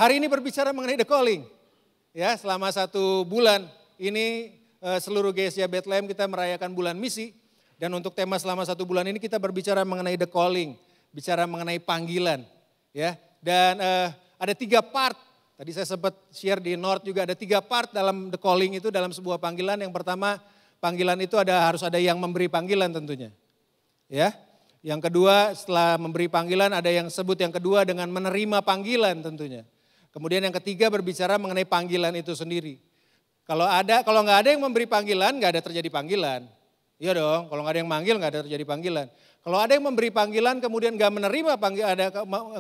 Hari ini berbicara mengenai the calling. Ya, selama 1 bulan ini seluruh GSJ Bethlehem kita merayakan bulan misi. Dan untuk tema selama 1 bulan ini kita berbicara mengenai the calling. Bicara mengenai panggilan. Ya, dan ada 3 part. Tadi saya sempat share di North juga ada 3 part dalam the calling itu dalam sebuah panggilan. Yang pertama panggilan itu harus ada yang memberi panggilan tentunya. Ya. Yang kedua setelah memberi panggilan ada yang sebut yang kedua dengan menerima panggilan tentunya. Kemudian yang ketiga berbicara mengenai panggilan itu sendiri. Kalau nggak ada yang memberi panggilan nggak ada terjadi panggilan. Iya dong, kalau nggak ada yang manggil nggak ada terjadi panggilan. Kalau ada yang memberi panggilan kemudian nggak menerima panggilan,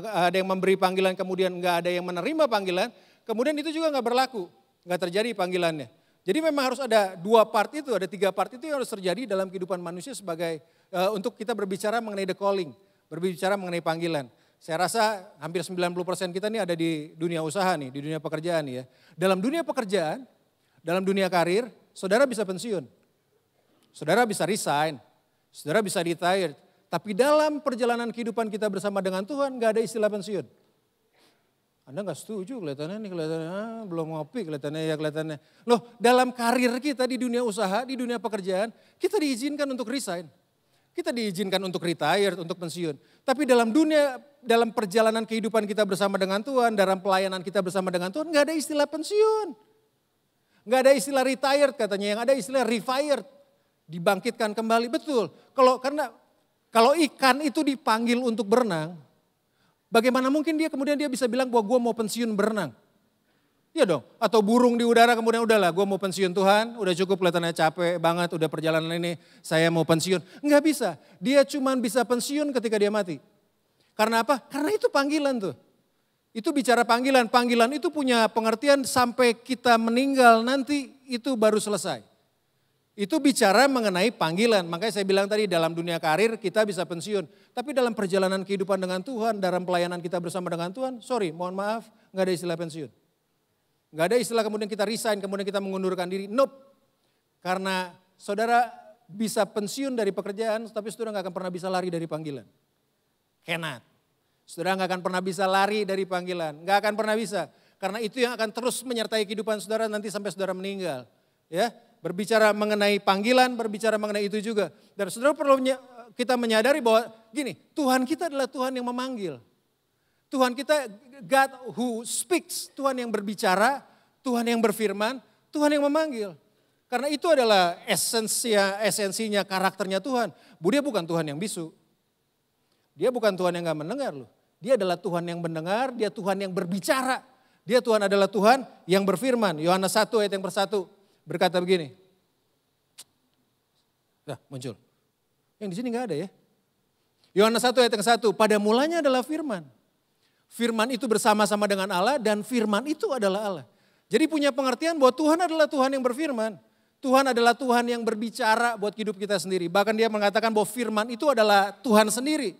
ada yang memberi panggilan kemudian nggak ada yang menerima panggilan, kemudian itu juga nggak berlaku, nggak terjadi panggilannya. Jadi memang harus ada 2 part itu, ada 3 part itu yang harus terjadi dalam kehidupan manusia sebagai untuk kita berbicara mengenai the calling, berbicara mengenai panggilan. Saya rasa hampir 90% kita nih ada di dunia usaha nih, di dunia pekerjaan nih ya. Dalam dunia pekerjaan, dalam dunia karir, saudara bisa pensiun, saudara bisa resign, saudara bisa retired. Tapi dalam perjalanan kehidupan kita bersama dengan Tuhan gak ada istilah pensiun. Anda gak setuju kelihatannya belum ngopi kelihatannya. Loh dalam karir kita di dunia usaha, di dunia pekerjaan, kita diizinkan untuk resign. Kita diizinkan untuk retired, untuk pensiun. Tapi dalam perjalanan kehidupan kita bersama dengan Tuhan, dalam pelayanan kita bersama dengan Tuhan, gak ada istilah pensiun. Gak ada istilah retired katanya, yang ada istilah refired. Dibangkitkan kembali, betul. Kalau ikan itu dipanggil untuk berenang, bagaimana mungkin kemudian dia bisa bilang bahwa gue mau pensiun berenang. Iya dong, atau burung di udara kemudian udahlah gue mau pensiun Tuhan, udah cukup kelihatannya capek banget, udah perjalanan ini saya mau pensiun. Enggak bisa, dia cuma bisa pensiun ketika dia mati. Karena apa? Karena itu panggilan tuh. Itu bicara panggilan itu punya pengertian sampai kita meninggal nanti itu baru selesai. Itu bicara mengenai panggilan, makanya saya bilang tadi dalam dunia karir kita bisa pensiun. Tapi dalam perjalanan kehidupan dengan Tuhan, dalam pelayanan kita bersama dengan Tuhan, mohon maaf, gak ada istilah pensiun. Gak ada istilah kemudian kita resign, kemudian kita mengundurkan diri, nope. Karena saudara bisa pensiun dari pekerjaan, tapi saudara gak akan pernah bisa lari dari panggilan. Cannot. Saudara gak akan pernah bisa lari dari panggilan, gak akan pernah bisa. Karena itu yang akan terus menyertai kehidupan saudara nanti sampai saudara meninggal. Ya. Berbicara mengenai panggilan, berbicara mengenai itu juga. Dan saudara perlu kita menyadari bahwa gini, Tuhan kita adalah Tuhan yang memanggil. Tuhan kita God who speaks, Tuhan yang berbicara, Tuhan yang berfirman, Tuhan yang memanggil. Karena itu adalah esensinya karakternya Tuhan. Dia bukan Tuhan yang bisu. Dia bukan Tuhan yang gak mendengar loh. Dia adalah Tuhan yang mendengar, dia Tuhan yang berbicara. Dia Tuhan adalah Tuhan yang berfirman. Yohanes 1 ayat yang ke-1. Berkata begini, muncul. Yang di sini nggak ada ya. Yohanes 1 ayat yang ke-1, pada mulanya adalah firman. Firman itu bersama-sama dengan Allah dan firman itu adalah Allah. Jadi punya pengertian bahwa Tuhan adalah Tuhan yang berfirman. Tuhan adalah Tuhan yang berbicara buat hidup kita sendiri. Bahkan dia mengatakan bahwa firman itu adalah Tuhan sendiri.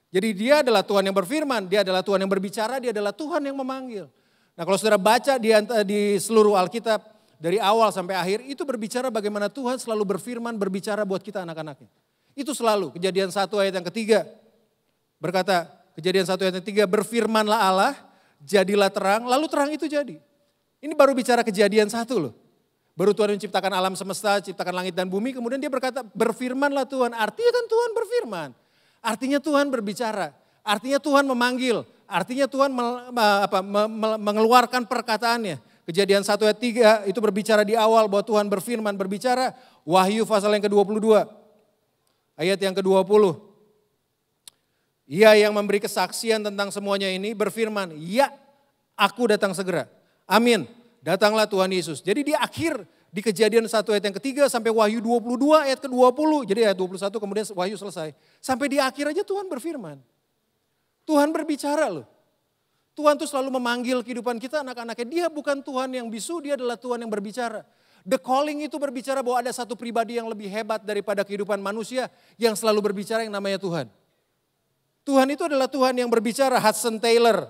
Jadi dia adalah Tuhan yang berfirman, dia adalah Tuhan yang berbicara, dia adalah Tuhan yang memanggil. Nah kalau saudara baca di seluruh Alkitab, dari awal sampai akhir itu berbicara bagaimana Tuhan selalu berfirman, berbicara buat kita anak-anaknya. Itu selalu, Kejadian 1 ayat yang ke-3. Berkata, Kejadian 1 ayat yang ke-3, berfirmanlah Allah, jadilah terang, lalu terang itu jadi. Ini baru bicara Kejadian 1 loh. Baru Tuhan menciptakan alam semesta, ciptakan langit dan bumi, kemudian dia berkata, berfirmanlah Tuhan. Artinya kan Tuhan berfirman. Artinya Tuhan berbicara. Artinya Tuhan memanggil. Artinya Tuhan mengeluarkan perkataannya. Kejadian 1 ayat 3 itu berbicara di awal bahwa Tuhan berfirman, berbicara. Wahyu pasal yang ke-22, ayat yang ke-20. Ia yang memberi kesaksian tentang semuanya ini berfirman, ya aku datang segera. Amin, datanglah Tuhan Yesus. Jadi di akhir di Kejadian 1 ayat yang ke-3 sampai Wahyu 22 ayat ke-20. Jadi ayat 21 kemudian Wahyu selesai. Sampai di akhir aja Tuhan berfirman. Tuhan berbicara loh. Tuhan tuh selalu memanggil kehidupan kita anak-anaknya. Dia bukan Tuhan yang bisu, dia adalah Tuhan yang berbicara. The calling itu berbicara bahwa ada satu pribadi yang lebih hebat daripada kehidupan manusia yang selalu berbicara yang namanya Tuhan. Tuhan itu adalah Tuhan yang berbicara. Hudson Taylor,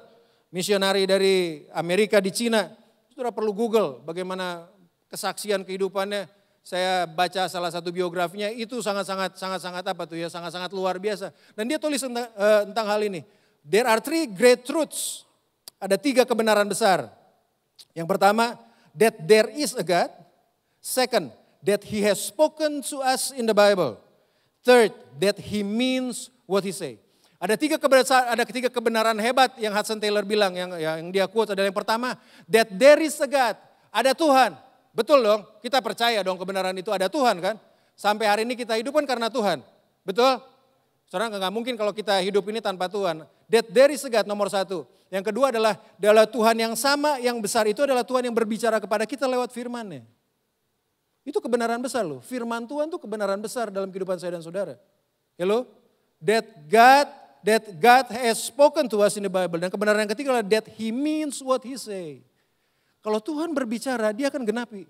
misionari dari Amerika di Cina. Saudara perlu Google bagaimana kesaksian kehidupannya. Saya baca salah satu biografinya itu sangat-sangat luar biasa. Dan dia tulis tentang hal ini. There are 3 great truths ada 3 kebenaran besar. Yang pertama, that there is a God. Second, that he has spoken to us in the Bible. Third, that he means what he say. Ada 3 kebenaran hebat yang Hudson Taylor bilang, yang dia quote adalah yang pertama, that there is a God. Ada Tuhan. Betul dong, kita percaya dong kebenaran itu ada Tuhan kan. Sampai hari ini kita hidup kan karena Tuhan. Betul? Saudara nggak mungkin kalau kita hidup ini tanpa Tuhan. That there is a God nomor 1. Yang kedua adalah Tuhan yang sama, yang besar itu adalah Tuhan yang berbicara kepada kita lewat firman-Nya. Itu kebenaran besar loh. Firman Tuhan itu kebenaran besar dalam kehidupan saya dan saudara. Hello? That God has spoken to us in the Bible. Dan kebenaran yang ketiga adalah that he means what he say. Kalau Tuhan berbicara, dia akan genapi.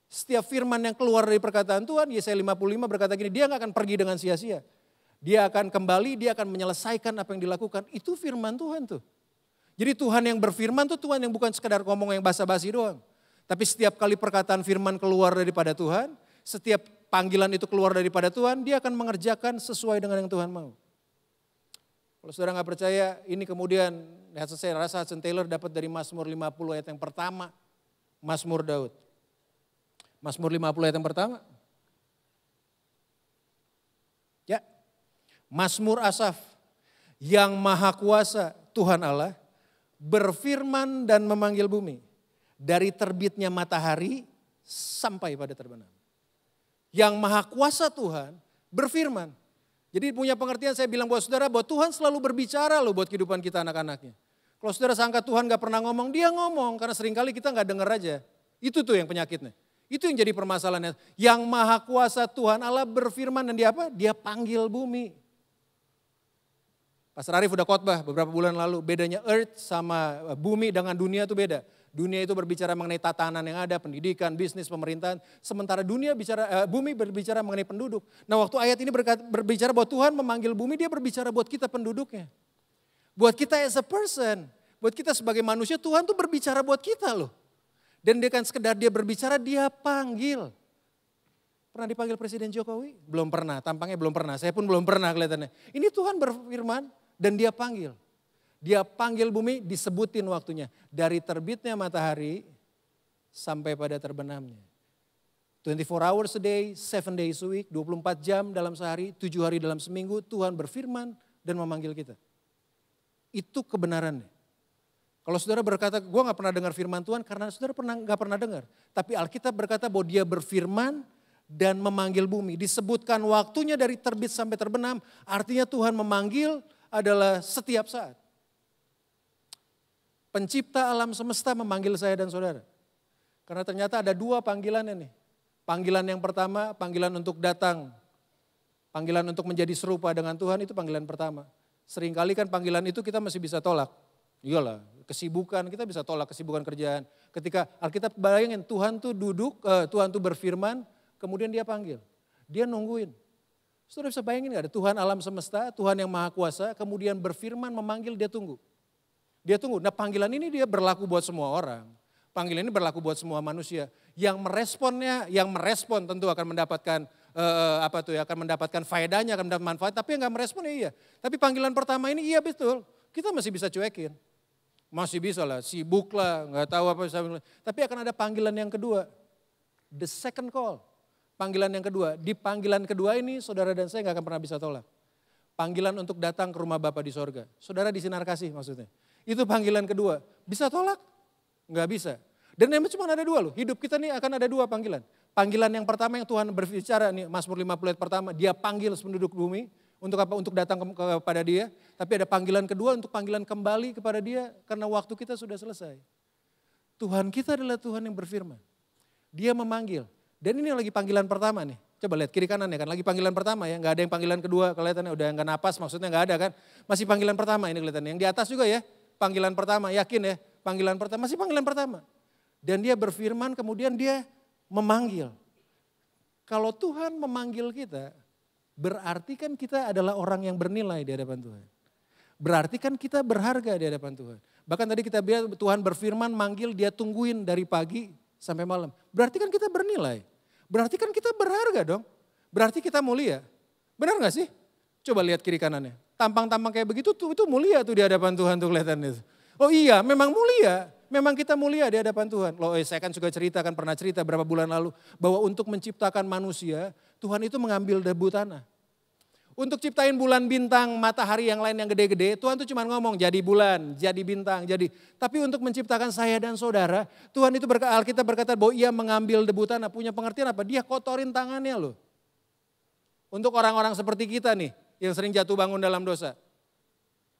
Setiap firman yang keluar dari perkataan Tuhan, Yesaya 55 berkata gini, dia gak akan pergi dengan sia-sia. Dia akan kembali, dia akan menyelesaikan apa yang dilakukan. Itu firman Tuhan tuh. Jadi Tuhan yang berfirman tuh Tuhan yang bukan sekedar ngomong yang basa-basi doang. Tapi setiap kali perkataan firman keluar daripada Tuhan, setiap panggilan itu keluar daripada Tuhan, dia akan mengerjakan sesuai dengan yang Tuhan mau. Kalau saudara gak percaya, ini kemudian saya rasa Hudson Taylor dapat dari Mazmur 50 ayat yang pertama. Mazmur Daud. Mazmur 50 ayat yang pertama. Ya. Mazmur Asaf. Yang maha kuasa Tuhan Allah berfirman dan memanggil bumi. Dari terbitnya matahari sampai pada terbenam. Yang maha kuasa Tuhan berfirman. Jadi punya pengertian saya bilang buat saudara bahwa Tuhan selalu berbicara loh buat kehidupan kita anak-anaknya. Kalau saudara sangka Tuhan gak pernah ngomong, dia ngomong karena seringkali kita gak dengar aja. Itu tuh yang penyakitnya. Itu yang jadi permasalahannya. Yang maha kuasa Tuhan Allah berfirman dan dia apa? Dia panggil bumi. Pastor Arif udah khotbah beberapa bulan lalu. Bedanya earth sama bumi dengan dunia itu beda. Dunia itu berbicara mengenai tatanan yang ada, pendidikan, bisnis, pemerintahan. Sementara bumi berbicara mengenai penduduk. Nah waktu ayat ini berbicara bahwa Tuhan memanggil bumi, dia berbicara buat kita penduduknya. Buat kita as a person, buat kita sebagai manusia, Tuhan tuh berbicara buat kita loh. Dan dia kan sekedar dia berbicara, dia panggil. Pernah dipanggil Presiden Jokowi? Belum pernah, tampaknya belum pernah. Saya pun belum pernah kelihatannya. Ini Tuhan berfirman dan dia panggil. Dia panggil bumi, disebutin waktunya. Dari terbitnya matahari sampai pada terbenamnya. 24 hours a day, 7 days a week, 24 jam dalam sehari, 7 hari dalam seminggu, Tuhan berfirman dan memanggil kita. Itu kebenarannya. Kalau saudara berkata, gue gak pernah dengar firman Tuhan karena saudara gak pernah dengar. Tapi Alkitab berkata bahwa dia berfirman dan memanggil bumi. Disebutkan waktunya dari terbit sampai terbenam, artinya Tuhan memanggil adalah setiap saat. Pencipta alam semesta memanggil saya dan saudara. Karena ternyata ada 2 panggilannya nih. Panggilan yang pertama, panggilan untuk datang. Panggilan untuk menjadi serupa dengan Tuhan itu panggilan pertama. Seringkali kan panggilan itu kita masih bisa tolak. Iyalah, kesibukan, kita bisa tolak kesibukan kerjaan. Ketika Alkitab bayangin Tuhan tuh Tuhan tuh berfirman, kemudian dia panggil. Dia nungguin. Saudara bisa bayangin gak ada Tuhan alam semesta, Tuhan yang maha kuasa, kemudian berfirman, memanggil, dia tunggu. Dia tunggu. Nah panggilan ini dia berlaku buat semua orang. Panggilan ini berlaku buat semua manusia. Yang merespon tentu akan mendapatkan akan mendapatkan faedahnya, akan mendapat manfaat. Tapi yang gak merespon iya. Tapi panggilan pertama ini iya betul. Kita masih bisa cuekin. Masih bisa lah, sibuk lah, gak tahu apa. Tapi akan ada panggilan yang kedua. The second call. Panggilan yang kedua. Di panggilan kedua ini saudara dan saya gak akan pernah bisa tolak. Panggilan untuk datang ke rumah Bapa di sorga. Saudara di sinar kasih maksudnya. Itu panggilan kedua. Bisa tolak? Nggak bisa. Dan memang cuma ada 2 loh. Hidup kita nih akan ada 2 panggilan. Panggilan yang pertama yang Tuhan berbicara nih, Mazmur 50 ayat pertama, dia panggil penduduk bumi. Untuk apa? Untuk datang kepada dia. Tapi ada panggilan kedua untuk panggilan kembali kepada dia karena waktu kita sudah selesai. Tuhan kita adalah Tuhan yang berfirman. Dia memanggil. Dan ini lagi panggilan pertama nih. Coba lihat kiri kanan ya kan, lagi panggilan pertama ya. Nggak ada yang panggilan kedua, kelihatannya udah nggak napas maksudnya nggak ada kan. Masih panggilan pertama ini kelihatannya. Yang di atas juga ya. Panggilan pertama, yakin ya, panggilan pertama, masih panggilan pertama. Dan dia berfirman kemudian dia memanggil. Kalau Tuhan memanggil kita, berarti kan kita adalah orang yang bernilai di hadapan Tuhan. Berarti kan kita berharga di hadapan Tuhan. Bahkan tadi kita bilang Tuhan berfirman, manggil, dia tungguin dari pagi sampai malam. Berarti kan kita bernilai. Berarti kan kita berharga dong. Berarti kita mulia. Benar gak sih? Coba lihat kiri kanannya. Tampang-tampang kayak begitu tuh itu mulia tuh di hadapan Tuhan tuh kelihatan itu. Oh iya, memang mulia. Memang kita mulia di hadapan Tuhan. Loh, saya kan juga pernah cerita berapa bulan lalu. Bahwa untuk menciptakan manusia, Tuhan itu mengambil debu tanah. Untuk ciptain bulan, bintang, matahari yang lain yang gede-gede, Tuhan tuh cuma ngomong jadi bulan, jadi bintang, jadi. Tapi untuk menciptakan saya dan saudara, Tuhan itu Alkitab berkata bahwa ia mengambil debu tanah. Punya pengertian apa? Dia kotorin tangannya loh. Untuk orang-orang seperti kita nih, yang sering jatuh bangun dalam dosa.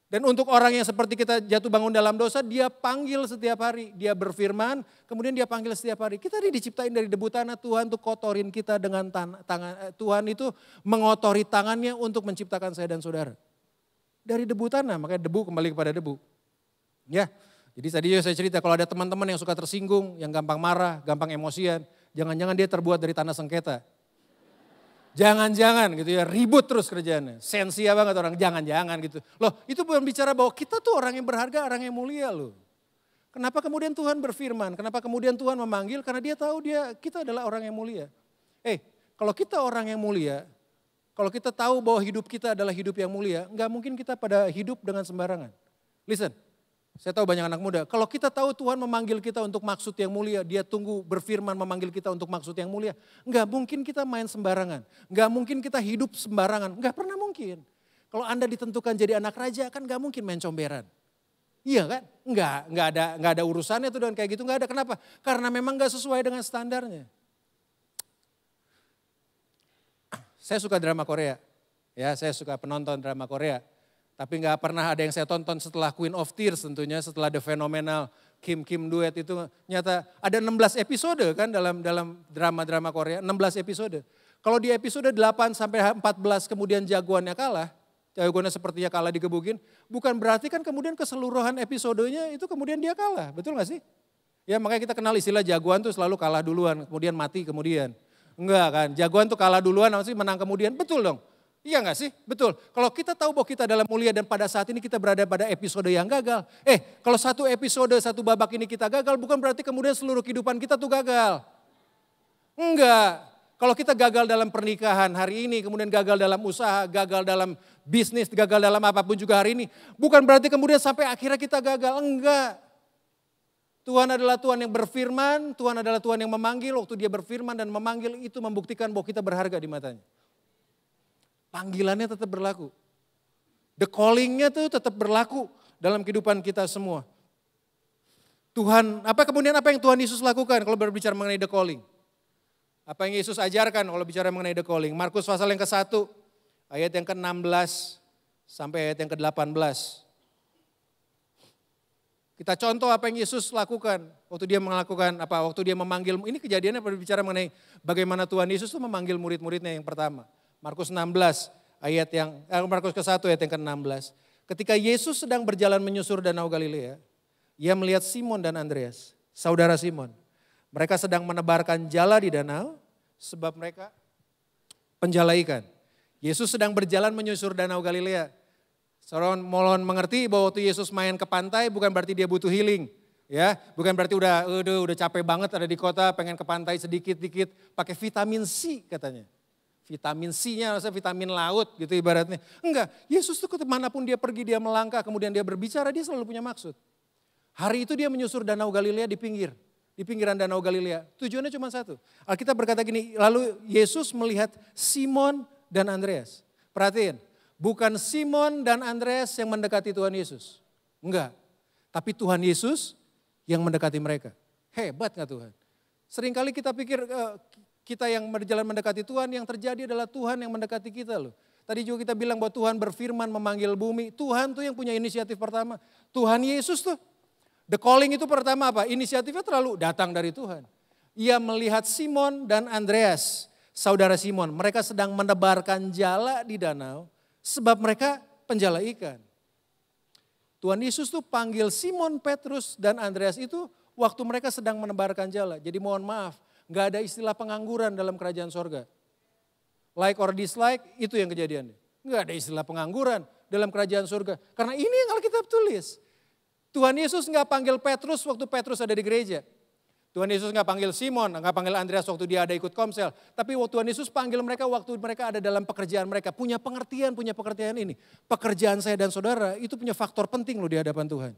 Dan untuk orang yang seperti kita jatuh bangun dalam dosa, dia panggil setiap hari. Dia berfirman, kemudian dia panggil setiap hari. Kita diciptain dari debu tanah, Tuhan tuh kotorin kita dengan tangan. Tuhan itu mengotori tangannya untuk menciptakan saya dan saudara. Dari debu tanah, makanya debu kembali kepada debu. Ya, jadi tadi saya cerita kalau ada teman-teman yang suka tersinggung, yang gampang marah, gampang emosian, jangan-jangan dia terbuat dari tanah sengketa. Jangan-jangan gitu ya, ribut terus kerjaannya. Sensia banget orang, jangan-jangan gitu. Loh, itu bukan bicara bahwa kita tuh orang yang berharga, orang yang mulia loh. Kenapa kemudian Tuhan berfirman? Kenapa kemudian Tuhan memanggil? Karena dia tahu kita adalah orang yang mulia. Kalau kita orang yang mulia, kalau kita tahu bahwa hidup kita adalah hidup yang mulia, enggak mungkin kita pada hidup dengan sembarangan. Listen, saya tahu banyak anak muda, kalau kita tahu Tuhan memanggil kita untuk maksud yang mulia, dia tunggu berfirman memanggil kita untuk maksud yang mulia. Enggak mungkin kita main sembarangan, enggak mungkin kita hidup sembarangan, enggak pernah mungkin. Kalau Anda ditentukan jadi anak raja kan enggak mungkin main comberan. Iya kan? Enggak ada urusannya tuh dengan kayak gitu, enggak ada. Kenapa? Karena memang enggak sesuai dengan standarnya. Saya suka drama Korea, ya saya suka penonton drama Korea. Tapi nggak pernah ada yang saya tonton setelah Queen of Tears tentunya, setelah The Phenomenal Kim duet itu nyata ada 16 episode kan dalam drama-drama Korea, 16 episode. Kalau di episode 8 sampai 14 kemudian jagoannya sepertinya kalah digebukin, bukan berarti kan kemudian keseluruhan episodenya itu kemudian dia kalah, betul nggak sih? Ya makanya kita kenal istilah jagoan tuh selalu kalah duluan, kemudian mati kemudian. Enggak kan, jagoan tuh kalah duluan, maksudnya menang kemudian, betul dong. Iya gak sih? Betul. Kalau kita tahu bahwa kita adalah mulia dan pada saat ini kita berada pada episode yang gagal. Kalau satu episode, satu babak ini kita gagal bukan berarti kemudian seluruh kehidupan kita tuh gagal. Enggak. Kalau kita gagal dalam pernikahan hari ini, kemudian gagal dalam usaha, gagal dalam bisnis, gagal dalam apapun juga hari ini. Bukan berarti kemudian sampai akhirnya kita gagal. Enggak. Tuhan adalah Tuhan yang berfirman, Tuhan adalah Tuhan yang memanggil. Waktu dia berfirman dan memanggil itu membuktikan bahwa kita berharga di matanya. Panggilannya tetap berlaku. The calling-nya tuh tetap berlaku dalam kehidupan kita semua. Apa yang Tuhan Yesus lakukan kalau berbicara mengenai the calling? Apa yang Yesus ajarkan kalau bicara mengenai the calling? Markus pasal yang ke-1, ayat yang ke-16 sampai ayat yang ke-18. Kita contoh apa yang Yesus lakukan waktu dia memanggil, ini kejadiannya berbicara mengenai bagaimana Tuhan Yesus itu memanggil murid-muridnya yang pertama. Markus 16 Markus ke-1 ayat yang ke-16. Ketika Yesus sedang berjalan menyusur Danau Galilea, ia melihat Simon dan Andreas, saudara Simon. Mereka sedang menebarkan jala di danau sebab mereka penjala ikan. Yesus sedang berjalan menyusur Danau Galilea. Saudara mohon mengerti bahwa waktu Yesus main ke pantai bukan berarti dia butuh healing. Ya, bukan berarti udah capek banget ada di kota, pengen ke pantai sedikit-dikit pakai vitamin C katanya. Vitamin C-nya maksudnya vitamin laut gitu ibaratnya. Enggak, Yesus tuh kemanapun dia pergi, dia melangkah, kemudian dia berbicara, dia selalu punya maksud. Hari itu dia menyusur Danau Galilea di pinggiran Danau Galilea. Tujuannya cuma satu. Alkitab berkata gini, lalu Yesus melihat Simon dan Andreas. Perhatiin, bukan Simon dan Andreas yang mendekati Tuhan Yesus. Enggak, tapi Tuhan Yesus yang mendekati mereka. Hebat gak Tuhan? Seringkali kita pikir kita yang berjalan mendekati Tuhan, yang terjadi adalah Tuhan yang mendekati kita loh. Tadi juga kita bilang bahwa Tuhan berfirman memanggil bumi. Tuhan tuh yang punya inisiatif pertama. Tuhan Yesus tuh. The calling itu pertama apa? Inisiatifnya terlalu datang dari Tuhan. Ia melihat Simon dan Andreas, saudara Simon. Mereka sedang menebarkan jala di danau sebab mereka penjala ikan. Tuhan Yesus tuh panggil Simon, Petrus dan Andreas itu waktu mereka sedang menebarkan jala. Jadi mohon maaf. Gak ada istilah pengangguran dalam kerajaan sorga. Like or dislike, itu yang kejadiannya. Gak ada istilah pengangguran dalam kerajaan sorga. Karena ini yang Alkitab tulis. Tuhan Yesus gak panggil Petrus waktu Petrus ada di gereja. Tuhan Yesus gak panggil Simon, gak panggil Andreas waktu dia ada ikut komsel. Tapi Tuhan Yesus panggil mereka waktu mereka ada dalam pekerjaan mereka. Punya pengertian ini. Pekerjaan saya dan saudara itu punya faktor penting loh di hadapan Tuhan.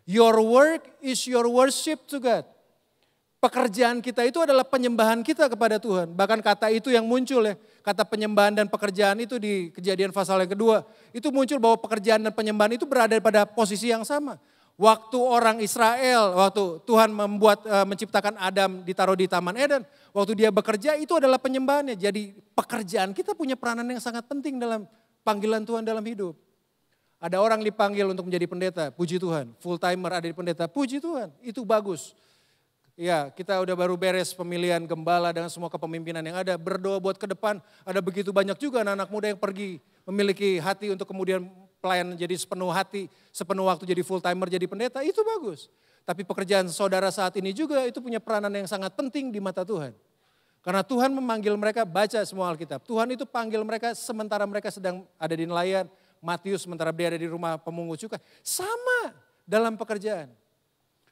Your work is your worship to God. Pekerjaan kita itu adalah penyembahan kita kepada Tuhan. Bahkan kata itu yang muncul ya. Kata penyembahan dan pekerjaan itu di Kejadian pasal yang kedua. Itu muncul bahwa pekerjaan dan penyembahan itu berada pada posisi yang sama. Waktu orang Israel, waktu Tuhan menciptakan Adam ditaruh di Taman Eden. Waktu dia bekerja itu adalah penyembahannya. Jadi pekerjaan kita punya peranan yang sangat penting dalam panggilan Tuhan dalam hidup. Ada orang dipanggil untuk menjadi pendeta, puji Tuhan. Full timer ada di pendeta, puji Tuhan. Itu bagus. Ya, kita udah baru beres pemilihan gembala dengan semua kepemimpinan yang ada. Berdoa buat ke depan, ada begitu banyak juga anak-anak muda yang pergi memiliki hati untuk kemudian pelayan jadi sepenuh hati, sepenuh waktu jadi full timer, jadi pendeta, itu bagus. Tapi pekerjaan saudara saat ini juga itu punya peranan yang sangat penting di mata Tuhan. Karena Tuhan memanggil mereka baca semua Alkitab. Tuhan itu panggil mereka sementara mereka sedang ada di nelayan. Matius sementara berada di rumah pemungut cukai. Sama dalam pekerjaan.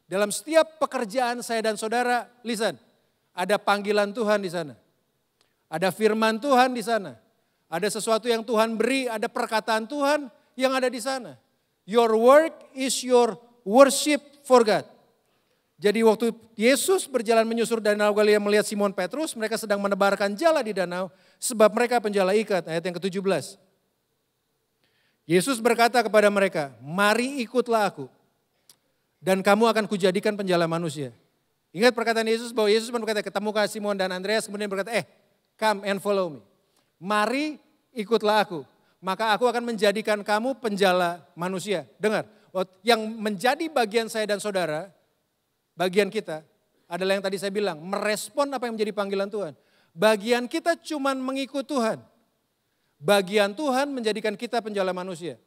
Dalam setiap pekerjaan saya dan saudara, listen, ada panggilan Tuhan di sana. Ada firman Tuhan di sana. Ada sesuatu yang Tuhan beri, ada perkataan Tuhan yang ada di sana. Your work is your worship for God. Jadi waktu Yesus berjalan menyusur danau Galilea melihat Simon Petrus, mereka sedang menebarkan jala di danau sebab mereka penjala ikan, ayat yang ke-17. Yesus berkata kepada mereka, mari ikutlah aku. Dan kamu akan kujadikan penjala manusia. Ingat perkataan Yesus bahwa Yesus berkata ketemu ke Simon dan Andreas kemudian berkata come and follow me. Mari ikutlah aku. Maka aku akan menjadikan kamu penjala manusia. Dengar, yang menjadi bagian saya dan saudara, bagian kita adalah yang tadi saya bilang, merespon apa yang menjadi panggilan Tuhan. Bagian kita cuman mengikut Tuhan. Bagian Tuhan menjadikan kita penjala manusia.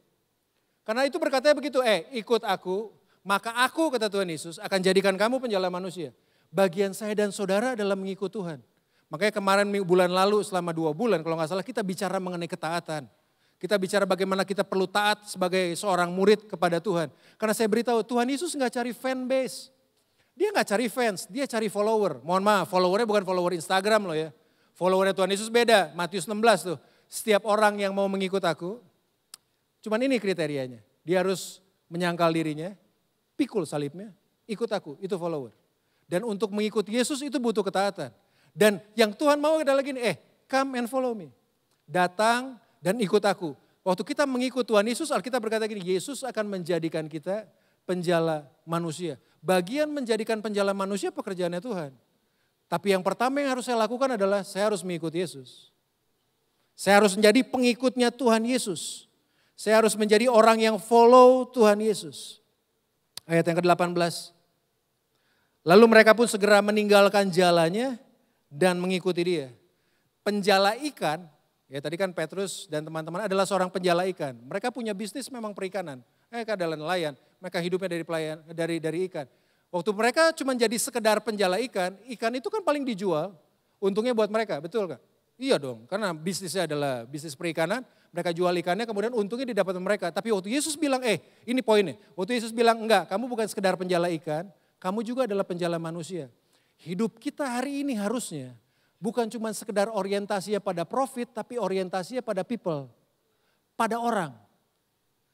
Karena itu berkatanya begitu, ikut aku. Maka aku, kata Tuhan Yesus, akan jadikan kamu penjala manusia. Bagian saya dan saudara adalah mengikut Tuhan. Makanya kemarin bulan lalu selama 2 bulan kalau gak salah kita bicara mengenai ketaatan. Kita bicara bagaimana kita perlu taat sebagai seorang murid kepada Tuhan. Karena saya beritahu Tuhan Yesus gak cari fan base. Dia gak cari fans, dia cari follower. Mohon maaf, followernya bukan follower Instagram loh ya. Followernya Tuhan Yesus beda, Matius 16 tuh. Setiap orang yang mau mengikut aku, cuman ini kriterianya. Dia harus menyangkal dirinya, pikul salibnya, ikut aku, itu follower. Dan untuk mengikut Yesus itu butuh ketaatan. Dan yang Tuhan mau adalah gini, come and follow me. Datang dan ikut aku. Waktu kita mengikut Tuhan Yesus, Alkitab berkata gini, Yesus akan menjadikan kita penjala manusia. Bagian menjadikan penjala manusia pekerjaannya Tuhan. Tapi yang pertama yang harus saya lakukan adalah saya harus mengikut Yesus. Saya harus menjadi pengikutnya Tuhan Yesus. Saya harus menjadi orang yang follow Tuhan Yesus. Ayat yang ke-18. Lalu mereka pun segera meninggalkan jalannya dan mengikuti dia. Penjala ikan, ya tadi kan Petrus dan teman-teman adalah seorang penjala ikan. Mereka punya bisnis memang perikanan. Mereka adalah nelayan, mereka hidupnya dari ikan. Waktu mereka cuma jadi sekedar penjala ikan, ikan itu kan paling dijual, untungnya buat mereka, betul gak? Iya dong, karena bisnisnya adalah bisnis perikanan, mereka jual ikannya kemudian untungnya didapat mereka. Tapi waktu Yesus bilang, ini poinnya. Waktu Yesus bilang, enggak, kamu bukan sekedar penjala ikan, kamu juga adalah penjala manusia. Hidup kita hari ini harusnya bukan cuma sekedar orientasinya pada profit, tapi orientasinya pada people, pada orang.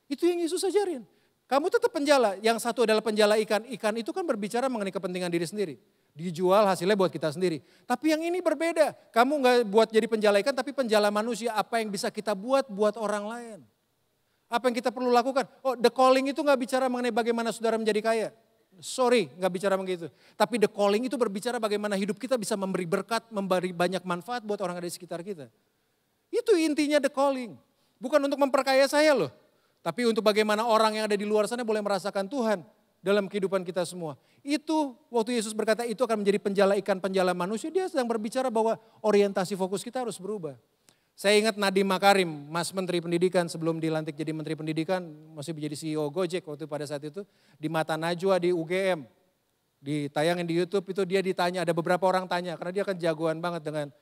Itu yang Yesus ajarin. Kamu tetap penjala, yang satu adalah penjala ikan. Ikan itu kan berbicara mengenai kepentingan diri sendiri. Dijual hasilnya buat kita sendiri. Tapi yang ini berbeda. Kamu gak buat jadi penjala ikan tapi penjala manusia. Apa yang bisa kita buat orang lain. Apa yang kita perlu lakukan. The calling itu gak bicara mengenai bagaimana saudara menjadi kaya. Sorry gak bicara begitu. Tapi the calling itu berbicara bagaimana hidup kita bisa memberi berkat, memberi banyak manfaat buat orang yang ada di sekitar kita. Itu intinya the calling. Bukan untuk memperkaya saya loh. Tapi untuk bagaimana orang yang ada di luar sana boleh merasakan Tuhan dalam kehidupan kita semua. Itu waktu Yesus berkata itu akan menjadi penjala ikan, penjala manusia. Dia sedang berbicara bahwa orientasi fokus kita harus berubah. Saya ingat Nadiem Makarim, Mas Menteri Pendidikan sebelum dilantik jadi Menteri Pendidikan. Masih menjadi CEO Gojek waktu pada saat itu. Di Mata Najwa di UGM. Ditayangin di YouTube itu dia ditanya, ada beberapa orang tanya. Karena dia kan jagoan banget dengan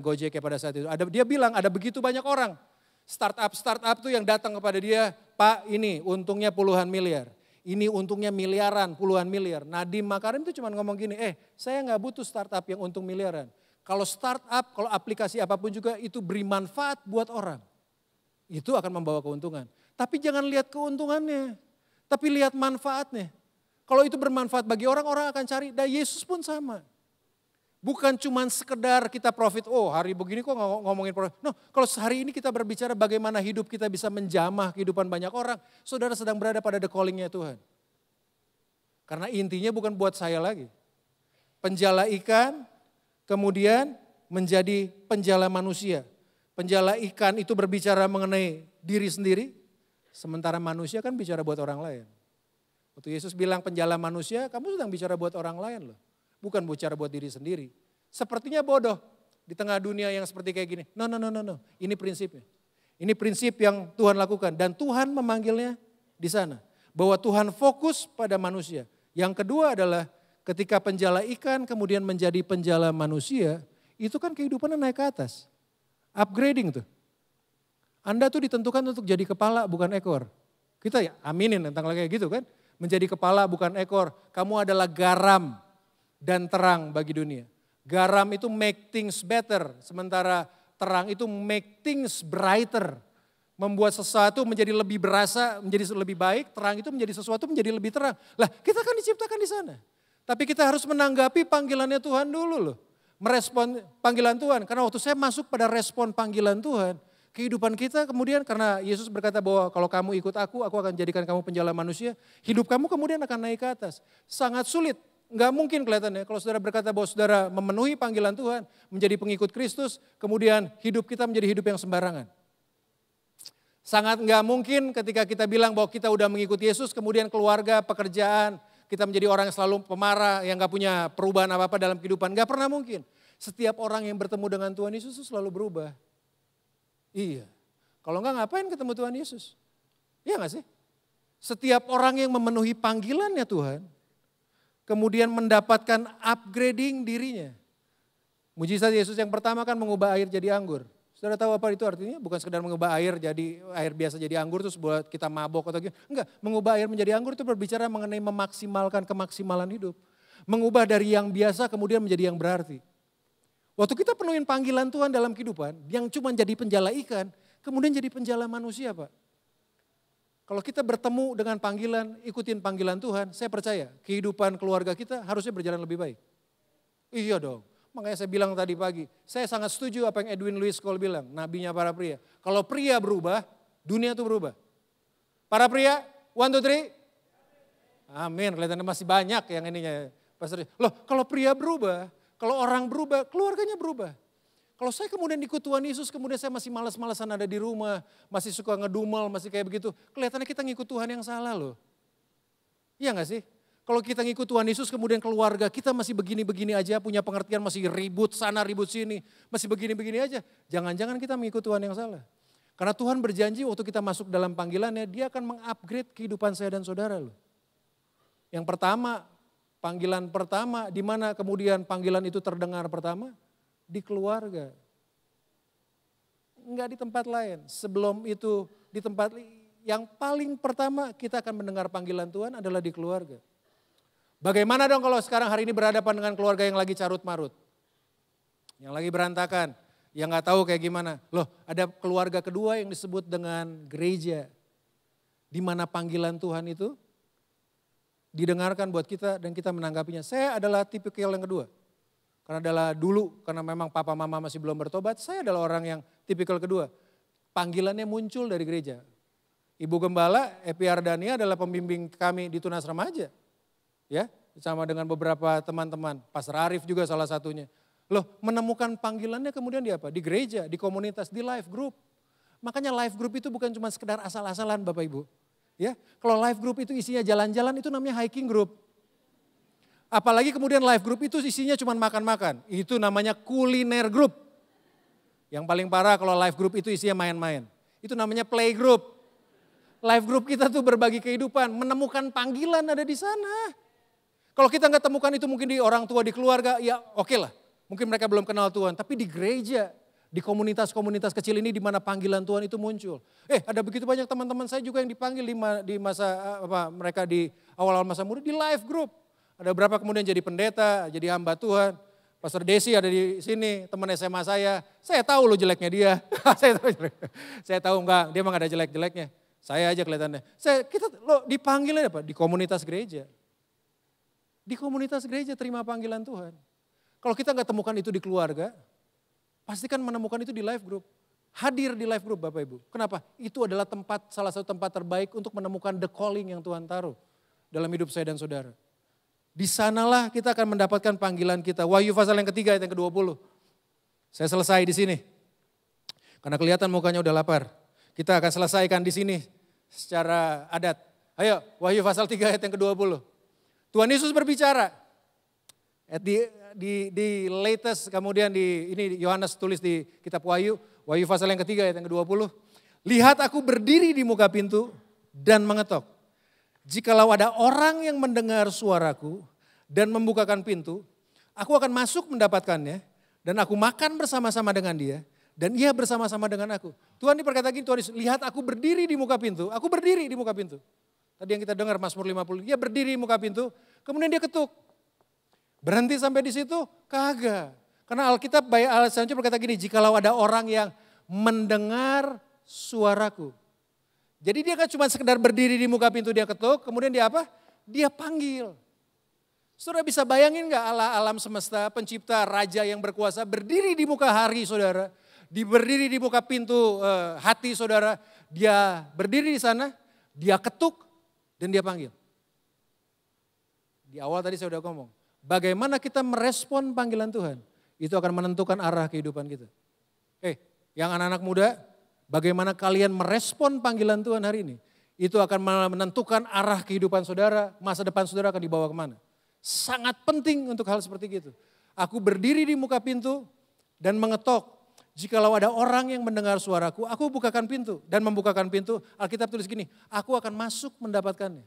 Gojek pada saat itu. Dia bilang ada begitu banyak orang. Startup tuh yang datang kepada dia, Pak ini untungnya puluhan miliar. Ini untungnya miliaran, puluhan miliar. Nadiem Makarim itu cuma ngomong gini, saya gak butuh startup yang untung miliaran. Kalau startup, kalau aplikasi apapun juga itu beri manfaat buat orang. Itu akan membawa keuntungan. Tapi jangan lihat keuntungannya. Tapi lihat manfaatnya. Kalau itu bermanfaat bagi orang, orang akan cari. Dan Yesus pun sama. Bukan cuma sekedar kita profit, oh hari begini kok ngomongin profit. No, kalau hari ini kita berbicara bagaimana hidup kita bisa menjamah kehidupan banyak orang. Saudara sedang berada pada the calling-nya Tuhan. Karena intinya bukan buat saya lagi. Penjala ikan kemudian menjadi penjala manusia. Penjala ikan itu berbicara mengenai diri sendiri. Sementara manusia kan bicara buat orang lain. Waktu Yesus bilang penjala manusia, kamu sedang bicara buat orang lain loh. Bukan bicara buat diri sendiri. Sepertinya bodoh di tengah dunia yang seperti kayak gini. No. Ini prinsipnya. Ini prinsip yang Tuhan lakukan. Dan Tuhan memanggilnya di sana. Bahwa Tuhan fokus pada manusia. Yang kedua adalah ketika penjala ikan kemudian menjadi penjala manusia. Itu kan kehidupannya naik ke atas. Upgrading tuh. Anda tuh ditentukan untuk jadi kepala bukan ekor. Kita ya aminin tentang kayak gitu kan. Menjadi kepala bukan ekor. Kamu adalah garam dan terang bagi dunia. Garam itu make things better, sementara terang itu make things brighter. Membuat sesuatu menjadi lebih berasa, menjadi lebih baik, terang itu menjadi sesuatu menjadi lebih terang. Lah kita kan diciptakan di sana. Tapi kita harus menanggapi panggilannya Tuhan dulu loh. Merespon panggilan Tuhan, karena waktu saya masuk pada respon panggilan Tuhan, kehidupan kita kemudian karena Yesus berkata bahwa kalau kamu ikut aku akan jadikan kamu penjala manusia. Hidup kamu kemudian akan naik ke atas. Sangat sulit. Enggak mungkin kelihatannya kalau saudara berkata bahwa saudara memenuhi panggilan Tuhan, menjadi pengikut Kristus, kemudian hidup kita menjadi hidup yang sembarangan. Sangat enggak mungkin ketika kita bilang bahwa kita udah mengikuti Yesus, kemudian keluarga, pekerjaan, kita menjadi orang yang selalu pemarah, yang enggak punya perubahan apa-apa dalam kehidupan. Enggak pernah mungkin. Setiap orang yang bertemu dengan Tuhan Yesus itu selalu berubah. Iya. Kalau enggak ngapain ketemu Tuhan Yesus? Iya enggak sih? Setiap orang yang memenuhi panggilannya Tuhan, kemudian mendapatkan upgrading dirinya. Mujizat Yesus yang pertama kan mengubah air jadi anggur. Saudara tahu apa itu artinya? Bukan sekedar mengubah air biasa jadi anggur terus buat kita mabok atau gitu. Enggak, mengubah air menjadi anggur itu berbicara mengenai memaksimalkan kemaksimalan hidup. Mengubah dari yang biasa kemudian menjadi yang berarti. Waktu kita penuhin panggilan Tuhan dalam kehidupan, yang cuma jadi penjala ikan, kemudian jadi penjala manusia Pak. Kalau kita bertemu dengan panggilan, ikutin panggilan Tuhan, saya percaya kehidupan keluarga kita harusnya berjalan lebih baik. Iya dong, makanya saya bilang tadi pagi, saya sangat setuju apa yang Edwin Lewis Cole bilang, nabinya para pria. Kalau pria berubah, dunia itu berubah. Para pria, 1, 2, 3. Amin, kelihatannya masih banyak yang ininya. Pastor, loh kalau pria berubah, kalau orang berubah, keluarganya berubah. Kalau saya kemudian ikut Tuhan Yesus, kemudian saya masih malas-malasan ada di rumah, masih suka ngedumel, masih kayak begitu. Kelihatannya kita ngikut Tuhan yang salah loh. Iya gak sih? Kalau kita ngikut Tuhan Yesus, kemudian keluarga kita masih begini-begini aja, punya pengertian masih ribut sana, ribut sini, masih begini-begini aja. Jangan-jangan kita mengikut Tuhan yang salah. Karena Tuhan berjanji waktu kita masuk dalam panggilannya, dia akan mengupgrade kehidupan saya dan saudara loh. Yang pertama, panggilan pertama, di mana kemudian panggilan itu terdengar pertama? Di keluarga. Enggak di tempat lain. Sebelum itu di tempat yang paling pertama kita akan mendengar panggilan Tuhan adalah di keluarga. Bagaimana dong kalau sekarang hari ini berhadapan dengan keluarga yang lagi carut marut? Yang lagi berantakan, yang gak tahu kayak gimana. Loh ada keluarga kedua yang disebut dengan gereja. Di mana panggilan Tuhan itu didengarkan buat kita dan kita menanggapinya. Saya adalah tipikal yang kedua. Karena adalah dulu, karena memang papa mama masih belum bertobat, saya adalah orang yang tipikal kedua. Panggilannya muncul dari gereja. Ibu Gembala, Epi Ardania adalah pembimbing kami di Tunas Remaja. Ya, sama dengan beberapa teman-teman, Pastor Arif juga salah satunya. Loh, menemukan panggilannya kemudian di apa? Di gereja, di komunitas, di life group. Makanya life group itu bukan cuma sekedar asal-asalan Bapak Ibu. Ya, kalau life group itu isinya jalan-jalan itu namanya hiking group. Apalagi kemudian life group itu isinya cuma makan-makan. Itu namanya kuliner group. Yang paling parah kalau life group itu isinya main-main. Itu namanya play group. Life group kita tuh berbagi kehidupan. Menemukan panggilan ada di sana. Kalau kita nggak temukan itu mungkin di orang tua, di keluarga, ya oke lah. Mungkin mereka belum kenal Tuhan. Tapi di gereja, di komunitas-komunitas kecil ini di mana panggilan Tuhan itu muncul. Ada begitu banyak teman-teman saya juga yang dipanggil di masa mereka di awal-awal masa muda di life group. Ada berapa kemudian jadi pendeta, jadi hamba Tuhan. Pastor Desi ada di sini, teman SMA saya. Saya tahu loh jeleknya dia. Saya tahu enggak, dia emang ada jelek-jeleknya. Saya aja kelihatannya. Kita dipanggil apa? Di komunitas gereja. Di komunitas gereja terima panggilan Tuhan. Kalau kita nggak temukan itu di keluarga, pastikan menemukan itu di life group. Hadir di life group Bapak Ibu. Kenapa? Itu adalah salah satu tempat terbaik untuk menemukan the calling yang Tuhan taruh dalam hidup saya dan saudara. Di sanalah kita akan mendapatkan panggilan kita. Wahyu pasal yang ketiga ayat yang ke-20. Saya selesai di sini. Karena kelihatan mukanya udah lapar. Kita akan selesaikan di sini secara adat. Ayo, Wahyu pasal 3 ayat yang ke-20. Tuhan Yesus berbicara. Di latest, kemudian ini Yohanes tulis di kitab Wahyu pasal yang ketiga ayat yang ke-20. Lihat aku berdiri di muka pintu dan mengetok. Jikalau ada orang yang mendengar suaraku dan membukakan pintu, aku akan masuk mendapatkannya dan aku makan bersama-sama dengan dia dan ia bersama-sama dengan aku. Tuhan berkata gini, Tuhan, lihat aku berdiri di muka pintu, aku berdiri di muka pintu. Tadi yang kita dengar Mazmur 50, dia berdiri di muka pintu, kemudian dia ketuk. Berhenti sampai di situ? Kagak. Karena Alkitab selanjutnya berkata gini, jikalau ada orang yang mendengar suaraku. Jadi dia kan cuma sekedar berdiri di muka pintu dia ketuk, kemudian dia apa? Dia panggil. Saudara bisa bayangin gak Allah alam semesta, pencipta, raja yang berkuasa berdiri di muka hari saudara. Berdiri di muka pintu hati saudara. Dia berdiri di sana, dia ketuk dan dia panggil. Di awal tadi saya udah ngomong, bagaimana kita merespon panggilan Tuhan, itu akan menentukan arah kehidupan kita. Yang anak-anak muda, bagaimana kalian merespon panggilan Tuhan hari ini, itu akan menentukan arah kehidupan saudara, masa depan saudara akan dibawa kemana. Sangat penting untuk hal seperti itu. Aku berdiri di muka pintu dan mengetok. Jikalau ada orang yang mendengar suaraku, aku bukakan pintu. Dan membukakan pintu, Alkitab tulis gini, aku akan masuk mendapatkannya.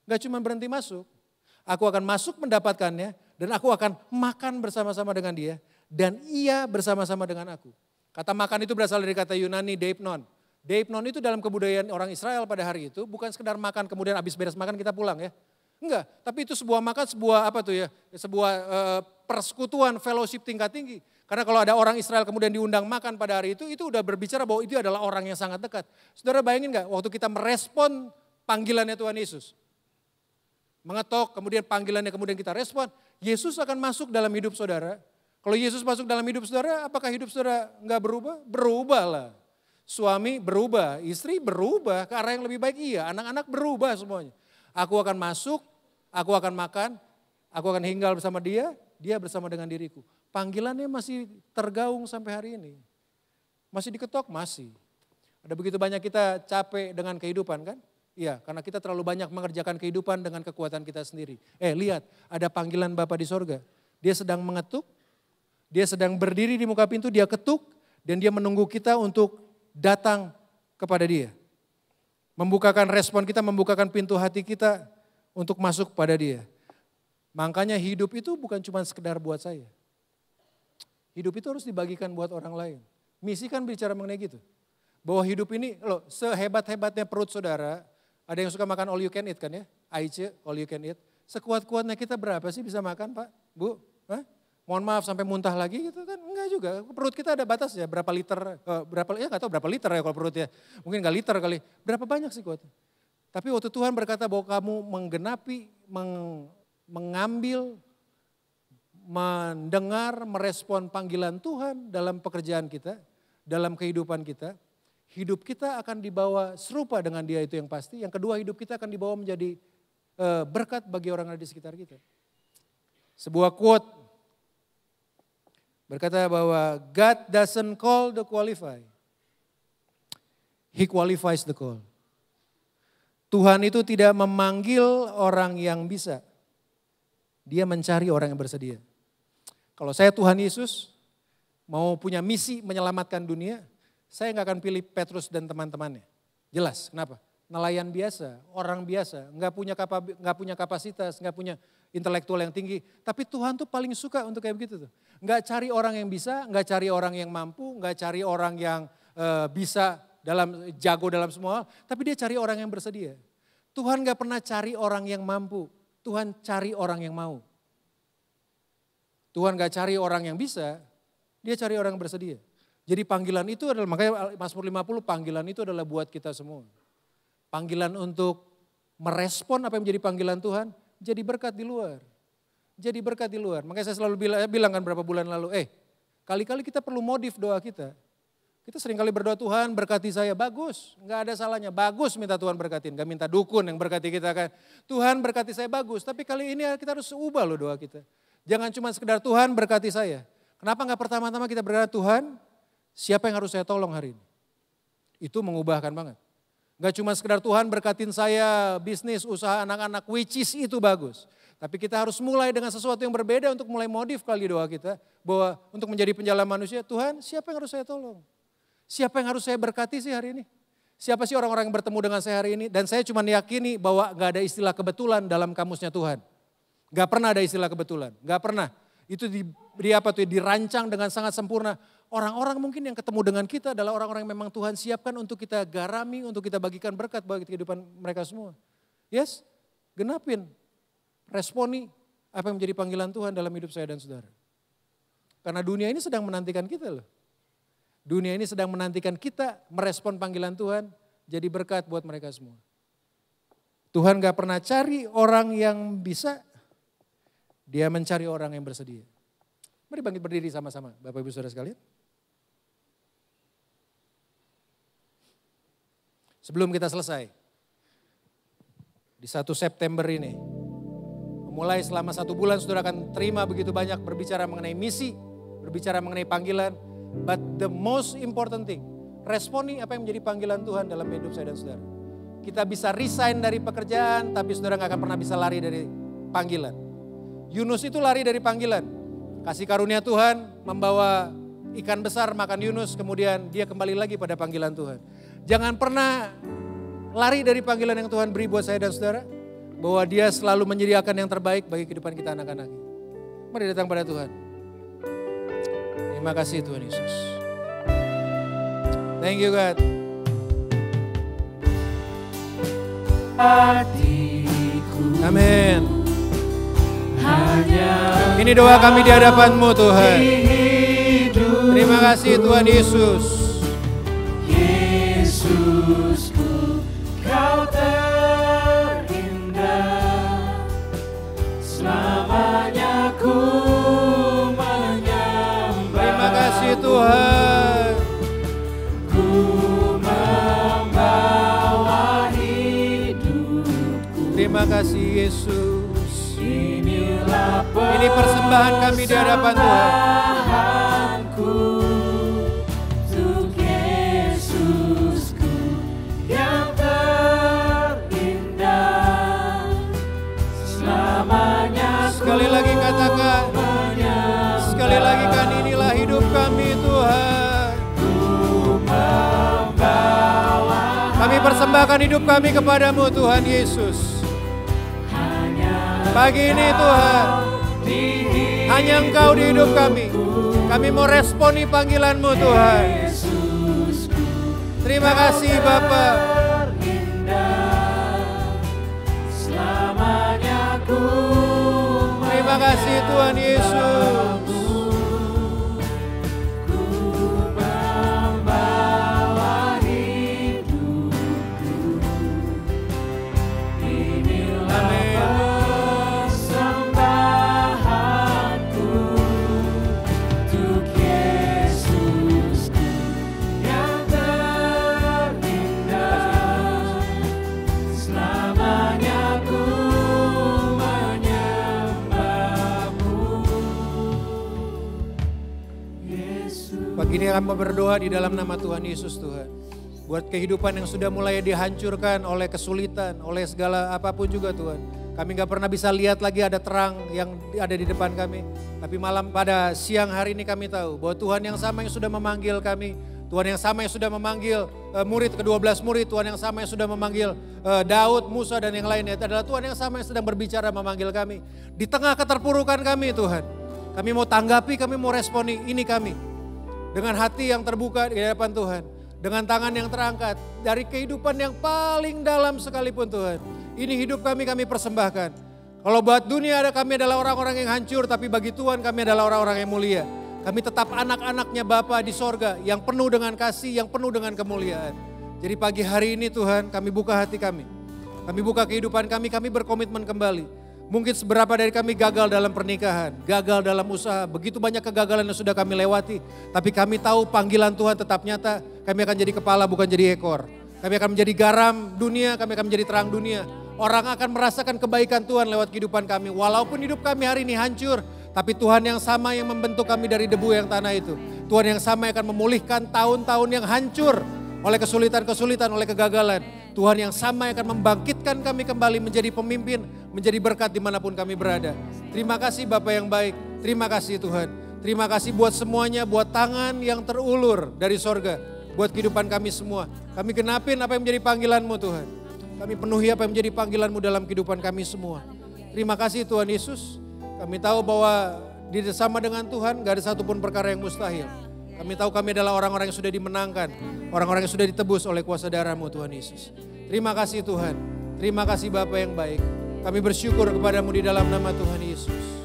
Gak cuma berhenti masuk, aku akan masuk mendapatkannya dan aku akan makan bersama-sama dengan dia. Dan ia bersama-sama dengan aku. Kata makan itu berasal dari kata Yunani deipnon. Deipnon itu dalam kebudayaan orang Israel pada hari itu bukan sekedar makan kemudian habis beres makan kita pulang ya. Enggak, tapi itu sebuah makan, sebuah persekutuan, fellowship tingkat tinggi. Karena kalau ada orang Israel kemudian diundang makan pada hari itu udah berbicara bahwa itu adalah orang yang sangat dekat. Saudara bayangin gak waktu kita merespon panggilannya Tuhan Yesus. Mengetok, kemudian panggilannya kemudian kita respon. Yesus akan masuk dalam hidup saudara. Kalau Yesus masuk dalam hidup saudara, apakah hidup saudara enggak berubah? Berubahlah. Suami berubah, istri berubah ke arah yang lebih baik, iya. Anak-anak berubah semuanya. Aku akan masuk, aku akan makan, aku akan tinggal bersama dia, dia bersama dengan diriku. Panggilannya masih tergaung sampai hari ini. Masih diketok? Masih. Ada begitu banyak kita capek dengan kehidupan kan? Iya, karena kita terlalu banyak mengerjakan kehidupan dengan kekuatan kita sendiri. Lihat, ada panggilan Bapa di sorga. Dia sedang mengetuk, dia sedang berdiri di muka pintu, dia ketuk, dan dia menunggu kita untuk datang kepada dia. Membukakan respon kita, membukakan pintu hati kita untuk masuk kepada dia. Makanya hidup itu bukan cuma sekedar buat saya. Hidup itu harus dibagikan buat orang lain. Misi kan bicara mengenai gitu. Bahwa hidup ini, sehebat-hebatnya perut saudara, ada yang suka makan all you can eat kan ya? Aice, all you can eat. Sekuat-kuatnya kita berapa sih bisa makan Pak, Bu? Hah? Mohon maaf sampai muntah lagi gitu kan, enggak juga. Perut kita ada batas ya, berapa liter, nggak tahu berapa liter ya kalau perutnya. Mungkin nggak liter kali, berapa banyak sih kuatnya. Tapi waktu Tuhan berkata bahwa kamu menggenapi, mengambil, mendengar, merespon panggilan Tuhan dalam pekerjaan kita, dalam kehidupan kita, hidup kita akan dibawa serupa dengan dia itu yang pasti. Yang kedua hidup kita akan dibawa menjadi berkat bagi orang yang ada di sekitar kita. Sebuah quote berkata bahwa God doesn't call the qualified. He qualifies the call. Tuhan itu tidak memanggil orang yang bisa. Dia mencari orang yang bersedia. Kalau saya Tuhan Yesus mau punya misi menyelamatkan dunia, saya nggak akan pilih Petrus dan teman-temannya. Jelas, kenapa? Nelayan biasa, orang biasa, nggak punya kapasitas, nggak punya intelektual yang tinggi. Tapi Tuhan tuh paling suka untuk kayak begitu tuh. Nggak cari orang yang bisa, nggak cari orang yang mampu, nggak cari orang yang bisa jago dalam semua hal. Tapi dia cari orang yang bersedia. Tuhan nggak pernah cari orang yang mampu, Tuhan cari orang yang mau. Tuhan nggak cari orang yang bisa, dia cari orang yang bersedia. Jadi panggilan itu adalah, makanya Mazmur 50 panggilan itu adalah buat kita semua. Panggilan untuk merespon apa yang menjadi panggilan Tuhan, jadi berkat di luar. Jadi berkat di luar. Makanya saya selalu bilang kan berapa bulan lalu, kali-kali kita perlu modif doa kita. Kita seringkali berdoa, Tuhan berkati saya, bagus, gak ada salahnya. Bagus minta Tuhan berkatin, gak minta dukun yang berkati kita kan. Tuhan berkati saya bagus, tapi kali ini kita harus ubah loh doa kita. Jangan cuma sekedar Tuhan berkati saya. Kenapa gak pertama-tama kita berdoa, Tuhan siapa yang harus saya tolong hari ini? Itu mengubahkan banget. Gak cuma sekedar Tuhan berkatin saya, bisnis, usaha anak-anak, which is itu bagus. Tapi kita harus mulai dengan sesuatu yang berbeda untuk mulai modif kali doa kita. Bahwa untuk menjadi penjalan manusia, Tuhan siapa yang harus saya tolong? Siapa yang harus saya berkati sih hari ini? Siapa sih orang-orang yang bertemu dengan saya hari ini? Dan saya cuma yakini bahwa gak ada istilah kebetulan dalam kamusnya Tuhan. Gak pernah ada istilah kebetulan, gak pernah. Itu dirancang dengan sangat sempurna. Orang-orang mungkin yang ketemu dengan kita adalah orang-orang yang memang Tuhan siapkan untuk kita garami, untuk kita bagikan berkat bagi kehidupan mereka semua. Yes, genapin, responi apa yang menjadi panggilan Tuhan dalam hidup saya dan saudara. Karena dunia ini sedang menantikan kita loh. Dunia ini sedang menantikan kita merespon panggilan Tuhan, jadi berkat buat mereka semua. Tuhan gak pernah cari orang yang bisa, dia mencari orang yang bersedia. Mari bangkit berdiri sama-sama, Bapak Ibu Saudara sekalian. Sebelum kita selesai, di 1 September ini, mulai selama 1 bulan saudara akan terima begitu banyak berbicara mengenai misi, berbicara mengenai panggilan. But the most important thing, responi apa yang menjadi panggilan Tuhan dalam hidup saya dan saudara. Kita bisa resign dari pekerjaan, tapi saudara gak akan pernah bisa lari dari panggilan. Yunus itu lari dari panggilan. Kasih karunia Tuhan membawa ikan besar makan Yunus, kemudian dia kembali lagi pada panggilan Tuhan. Jangan pernah lari dari panggilan yang Tuhan beri buat saya dan saudara. Bahwa dia selalu menyediakan yang terbaik bagi kehidupan kita anak-anak. Mari datang pada Tuhan. Terima kasih Tuhan Yesus. Thank you God. Amin. Ini doa kami di hadapan-Mu Tuhan. Terima kasih Tuhan Yesus. Yesusku, Kau terindah, selamanya ku menyembah. Terima kasih Tuhan. Ku membawa hidupku. Terima kasih Yesus. Inilah Ini persembahan kami di hadapan Tuhan. persembahanku untuk Yesusku yang terindah, selamanya Sekali lagi katakan. Sekali lagi kan inilah hidup kami Tuhan. Kami persembahkan hidup kami kepadamu Tuhan Yesus. Pagi ini Tuhan, hanya Engkau di hidup kami. Kami mau responi panggilan-Mu Tuhan. Terima kasih Bapa. Terima kasih Tuhan Yesus. Pagi ini kami berdoa di dalam nama Tuhan Yesus Tuhan. Buat kehidupan yang sudah mulai dihancurkan oleh kesulitan, oleh segala apapun juga Tuhan. Kami gak pernah bisa lihat lagi ada terang yang ada di depan kami. Tapi malam pada siang hari ini kami tahu bahwa Tuhan yang sama yang sudah memanggil kami. Tuhan yang sama yang sudah memanggil murid ke-12 murid. Tuhan yang sama yang sudah memanggil Daud, Musa dan yang lainnya. Itu adalah Tuhan yang sama yang sedang berbicara memanggil kami. Di tengah keterpurukan kami Tuhan. Kami mau tanggapi, kami mau responi, ini kami. Dengan hati yang terbuka di hadapan Tuhan. Dengan tangan yang terangkat. Dari kehidupan yang paling dalam sekalipun Tuhan. Ini hidup kami persembahkan. Kalau buat dunia kami adalah orang-orang yang hancur. Tapi bagi Tuhan kami adalah orang-orang yang mulia. Kami tetap anak-anaknya Bapa di sorga. Yang penuh dengan kasih, yang penuh dengan kemuliaan. Jadi pagi hari ini Tuhan, kami buka hati kami. Kami buka kehidupan kami berkomitmen kembali. Mungkin seberapa dari kami gagal dalam pernikahan, gagal dalam usaha, begitu banyak kegagalan yang sudah kami lewati. Tapi kami tahu panggilan Tuhan tetap nyata, kami akan jadi kepala bukan jadi ekor. Kami akan menjadi garam dunia, kami akan menjadi terang dunia. Orang akan merasakan kebaikan Tuhan lewat kehidupan kami. Walaupun hidup kami hari ini hancur, tapi Tuhan yang sama yang membentuk kami dari debu yang tanah itu. Tuhan yang sama yang akan memulihkan tahun-tahun yang hancur oleh kesulitan-kesulitan, oleh kegagalan. Tuhan yang sama yang akan membangkitkan kami kembali menjadi pemimpin, menjadi berkat dimanapun kami berada. Terima kasih Bapa yang baik, terima kasih Tuhan. Terima kasih buat semuanya, buat tangan yang terulur dari sorga. Buat kehidupan kami semua. Kami genapin apa yang menjadi panggilan-Mu Tuhan. Kami penuhi apa yang menjadi panggilan-Mu dalam kehidupan kami semua. Terima kasih Tuhan Yesus. Kami tahu bahwa bersama dengan Tuhan gak ada satupun perkara yang mustahil. Kami tahu kami adalah orang-orang yang sudah dimenangkan. Orang-orang yang sudah ditebus oleh kuasa darah-Mu Tuhan Yesus. Terima kasih Tuhan. Terima kasih Bapa yang baik. Kami bersyukur kepadamu di dalam nama Tuhan Yesus.